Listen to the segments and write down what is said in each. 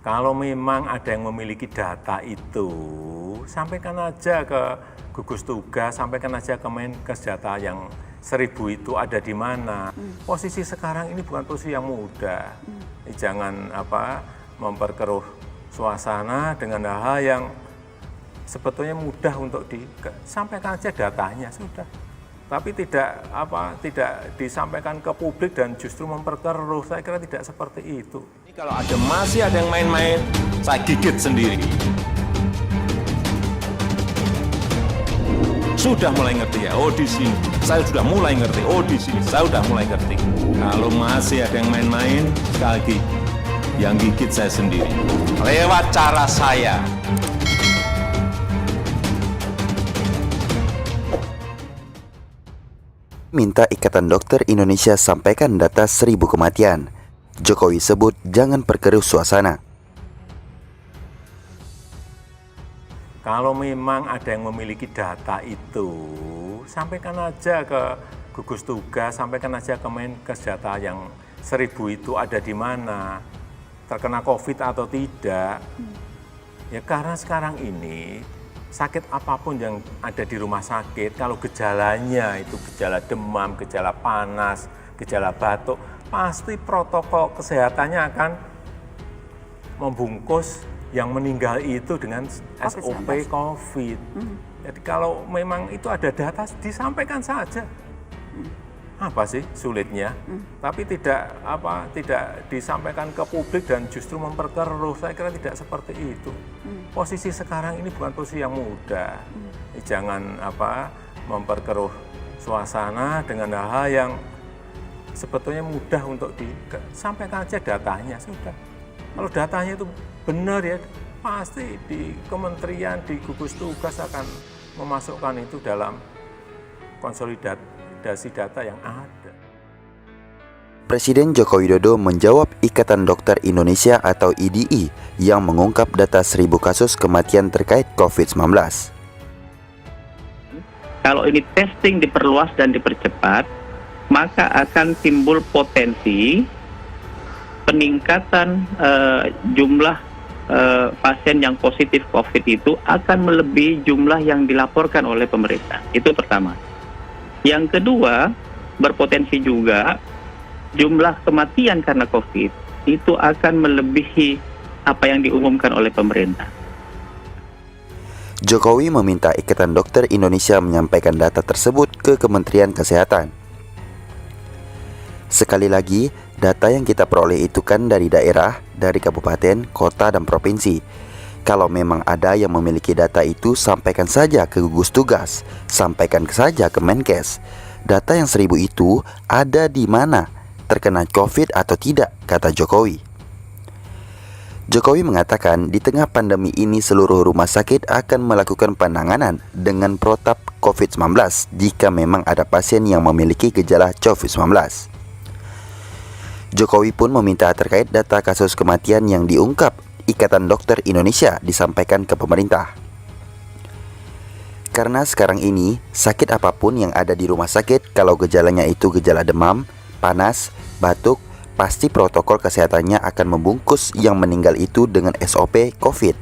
Kalau memang ada yang memiliki data itu, sampaikan aja ke gugus tugas, sampaikan aja ke Menkes data yang 1000 itu ada di mana. Posisi sekarang ini bukan posisi yang mudah. Jangan memperkeruh suasana dengan hal-hal yang sebetulnya mudah untuk disampaikan aja datanya sudah. Tapi tidak disampaikan ke publik dan justru memperkeruh. Saya kira tidak seperti itu. Kalau masih ada yang main-main, saya gigit sendiri. Sudah mulai ngerti ya, oh di sini. Saya sudah mulai ngerti, oh di sini. Saya sudah mulai ngerti. Kalau masih ada yang main-main, sekali lagi, yang gigit saya sendiri. Lewat cara saya. Minta Ikatan Dokter Indonesia sampaikan data 1000 kematian. Jokowi sebut jangan perkeruh suasana. Kalau memang ada yang memiliki data itu, sampaikan aja ke gugus tugas, sampaikan aja ke Menkes data yang 1000 itu ada di mana, terkena COVID atau tidak. Ya karena sekarang ini sakit apapun yang ada di rumah sakit, kalau gejalanya itu gejala demam, gejala panas, gejala batuk, pasti protokol kesehatannya akan membungkus yang meninggal itu dengan SOP COVID. Jadi kalau memang itu ada data, disampaikan saja. Apa sih sulitnya? Tapi tidak disampaikan ke publik dan justru memperkeruh. Saya kira tidak seperti itu. Posisi sekarang ini bukan posisi yang mudah. Jangan memperkeruh suasana dengan hal-hal yang sebetulnya mudah untuk disampaikan aja datanya sudah. Kalau datanya itu benar ya, pasti di kementerian, di gugus tugas akan memasukkan itu dalam konsolidasi data yang ada. Presiden Joko Widodo menjawab Ikatan Dokter Indonesia atau IDI yang mengungkap data 1000 kasus kematian terkait COVID-19. Kalau ini testing diperluas dan dipercepat, maka akan timbul potensi peningkatan jumlah pasien yang positif COVID itu akan melebihi jumlah yang dilaporkan oleh pemerintah. Itu pertama. Yang kedua, berpotensi juga jumlah kematian karena COVID itu akan melebihi apa yang diumumkan oleh pemerintah. Jokowi meminta Ikatan Dokter Indonesia menyampaikan data tersebut ke Kementerian Kesehatan. Sekali lagi, data yang kita peroleh itu kan dari daerah, dari kabupaten, kota, dan provinsi. Kalau memang ada yang memiliki data itu, sampaikan saja ke gugus tugas, sampaikan saja ke Menkes. Data yang 1000 itu ada di mana, terkena COVID atau tidak, kata Jokowi. Jokowi mengatakan di tengah pandemi ini seluruh rumah sakit akan melakukan penanganan dengan protap COVID-19 jika memang ada pasien yang memiliki gejala COVID-19. Jokowi pun meminta terkait data kasus kematian yang diungkap Ikatan Dokter Indonesia disampaikan ke pemerintah. Karena sekarang ini, sakit apapun yang ada di rumah sakit, kalau gejalanya itu gejala demam, panas, batuk, pasti protokol kesehatannya akan membungkus yang meninggal itu dengan SOP COVID.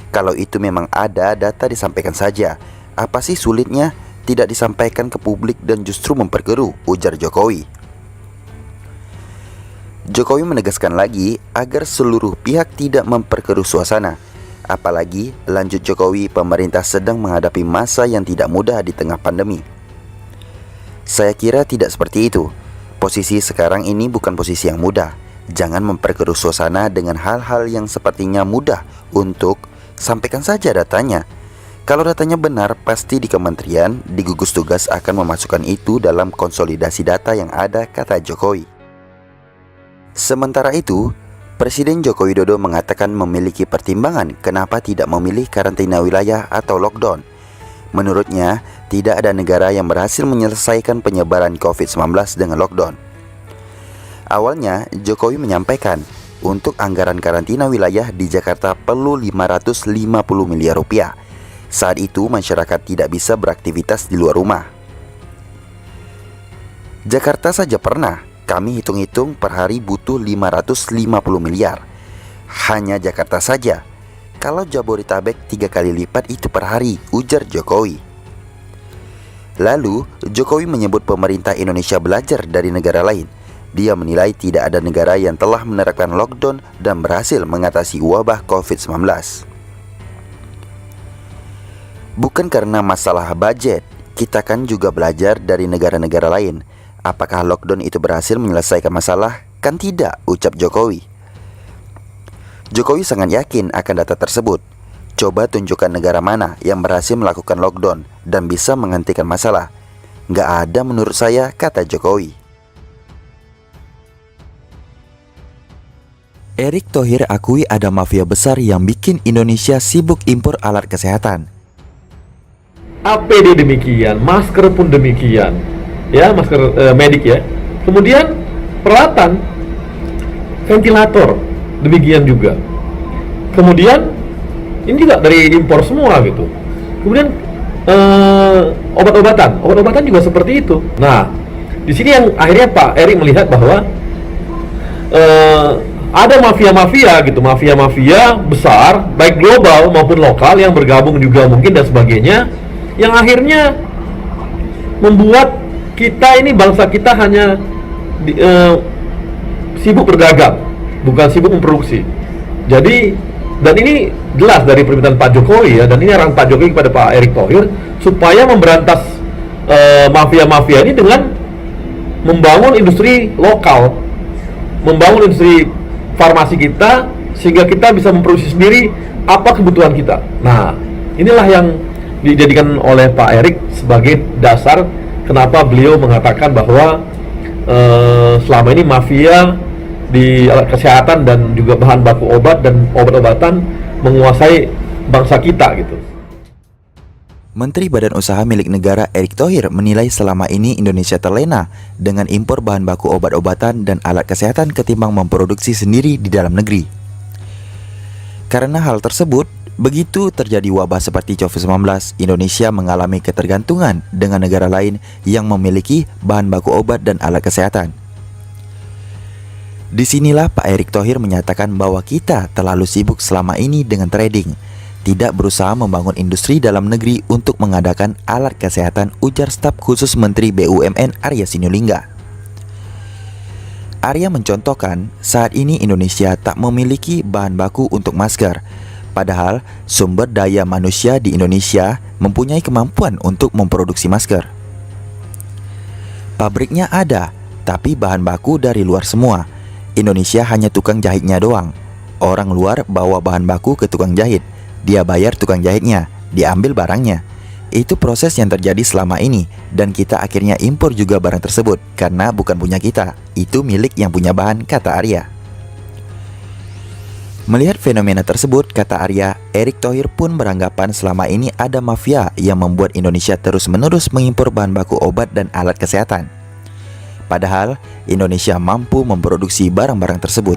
Kalau itu memang ada, data disampaikan saja. Apa sih sulitnya? Tidak disampaikan ke publik dan justru memperkeruh, ujar Jokowi. Jokowi menegaskan lagi agar seluruh pihak tidak memperkeruh suasana. Apalagi, lanjut Jokowi, pemerintah sedang menghadapi masa yang tidak mudah di tengah pandemi. Saya kira tidak seperti itu. Posisi sekarang ini bukan posisi yang mudah. Jangan memperkeruh suasana dengan hal-hal yang sepertinya mudah untuk sampaikan saja datanya. Kalau datanya benar, pasti di kementerian, di gugus tugas akan memasukkan itu dalam konsolidasi data yang ada, kata Jokowi. Sementara itu, Presiden Joko Widodo mengatakan memiliki pertimbangan kenapa tidak memilih karantina wilayah atau lockdown. Menurutnya, tidak ada negara yang berhasil menyelesaikan penyebaran COVID-19 dengan lockdown. Awalnya, Jokowi menyampaikan untuk anggaran karantina wilayah di Jakarta perlu 550 miliar rupiah. Saat itu, masyarakat tidak bisa beraktivitas di luar rumah. Jakarta saja pernah. Kami hitung-hitung per hari butuh 550 miliar. Hanya Jakarta saja. Kalau Jabodetabek 3 kali lipat itu per hari, ujar Jokowi. Lalu, Jokowi menyebut pemerintah Indonesia belajar dari negara lain. Dia menilai tidak ada negara yang telah menerapkan lockdown dan berhasil mengatasi wabah COVID-19. Bukan karena masalah budget, kita kan juga belajar dari negara-negara lain. Apakah lockdown itu berhasil menyelesaikan masalah? Kan tidak, ucap Jokowi. Jokowi sangat yakin akan data tersebut. Coba tunjukkan negara mana yang berhasil melakukan lockdown dan bisa menghentikan masalah. Nggak ada menurut saya, kata Jokowi. Erick Thohir akui ada mafia besar yang bikin Indonesia sibuk impor alat kesehatan. APD demikian, masker pun demikian, ya masker medik ya. Kemudian peralatan, ventilator demikian juga. Kemudian ini juga dari impor semua gitu. Kemudian obat-obatan juga seperti itu. Nah, di sini yang akhirnya Pak Erick melihat bahwa ada mafia-mafia gitu, mafia-mafia besar, baik global maupun lokal yang bergabung juga mungkin dan sebagainya, yang akhirnya membuat kita ini, bangsa kita hanya sibuk berdagang, bukan sibuk memproduksi. Jadi, dan ini jelas dari permintaan Pak Jokowi ya, dan ini arahan Pak Jokowi kepada Pak Erick Thohir supaya memberantas mafia-mafia ini dengan membangun industri lokal, membangun industri farmasi kita sehingga kita bisa memproduksi sendiri apa kebutuhan kita. Nah, inilah yang dijadikan oleh Pak Erick sebagai dasar kenapa beliau mengatakan bahwa selama ini mafia di alat kesehatan dan juga bahan baku obat dan obat-obatan menguasai bangsa kita gitu. Menteri Badan Usaha milik negara Erick Thohir menilai selama ini Indonesia terlena dengan impor bahan baku obat-obatan dan alat kesehatan ketimbang memproduksi sendiri di dalam negeri. Karena hal tersebut, begitu terjadi wabah seperti COVID-19, Indonesia mengalami ketergantungan dengan negara lain yang memiliki bahan baku obat dan alat kesehatan. Disinilah Pak Erick Thohir menyatakan bahwa kita terlalu sibuk selama ini dengan trading, tidak berusaha membangun industri dalam negeri untuk mengadakan alat kesehatan, ujar staf khusus Menteri BUMN Arya Sinulinga. Arya mencontohkan, saat ini Indonesia tak memiliki bahan baku untuk masker, padahal sumber daya manusia di Indonesia mempunyai kemampuan untuk memproduksi masker. Pabriknya ada, tapi bahan baku dari luar semua. Indonesia hanya tukang jahitnya doang. Orang luar bawa bahan baku ke tukang jahit, dia bayar tukang jahitnya, diambil barangnya. Itu proses yang terjadi selama ini, dan kita akhirnya impor juga barang tersebut karena bukan punya kita, itu milik yang punya bahan, kata Arya. Melihat fenomena tersebut, kata Arya, Erick Thohir pun beranggapan selama ini ada mafia yang membuat Indonesia terus-menerus mengimpor bahan baku obat dan alat kesehatan. Padahal Indonesia mampu memproduksi barang-barang tersebut.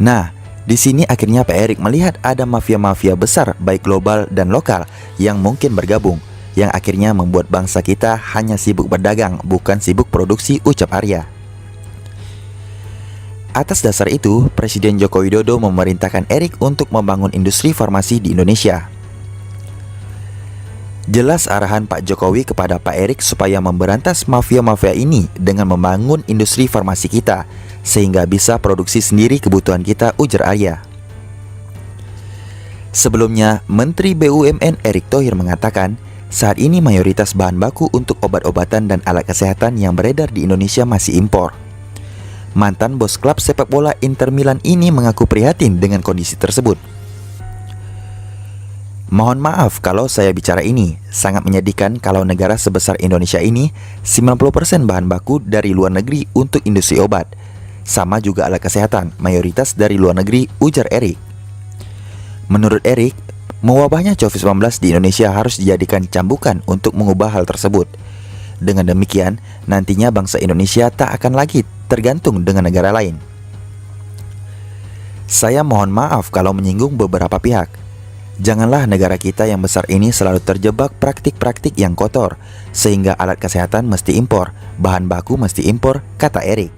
Nah, di sini akhirnya Pak Erick melihat ada mafia-mafia besar baik global dan lokal yang mungkin bergabung, yang akhirnya membuat bangsa kita hanya sibuk berdagang, bukan sibuk produksi, ucap Arya. Atas dasar itu, Presiden Joko Widodo memerintahkan Erick untuk membangun industri farmasi di Indonesia. Jelas arahan Pak Jokowi kepada Pak Erick supaya memberantas mafia-mafia ini dengan membangun industri farmasi kita, sehingga bisa produksi sendiri kebutuhan kita, ujar Arya. Sebelumnya, Menteri BUMN Erick Thohir mengatakan, saat ini mayoritas bahan baku untuk obat-obatan dan alat kesehatan yang beredar di Indonesia masih impor. Mantan bos klub sepak bola Inter Milan ini mengaku prihatin dengan kondisi tersebut. Mohon maaf kalau saya bicara ini, sangat menyedihkan kalau negara sebesar Indonesia ini 90% bahan baku dari luar negeri untuk industri obat. Sama juga alat kesehatan, mayoritas dari luar negeri, ujar Erick. Menurut Erick, mewabahnya COVID-19 di Indonesia harus dijadikan cambukan untuk mengubah hal tersebut. Dengan demikian, nantinya bangsa Indonesia tak akan lagi tergantung dengan negara lain. Saya mohon maaf kalau menyinggung beberapa pihak. Janganlah negara kita yang besar ini selalu terjebak praktik-praktik yang kotor, sehingga alat kesehatan mesti impor, bahan baku mesti impor, kata Erick.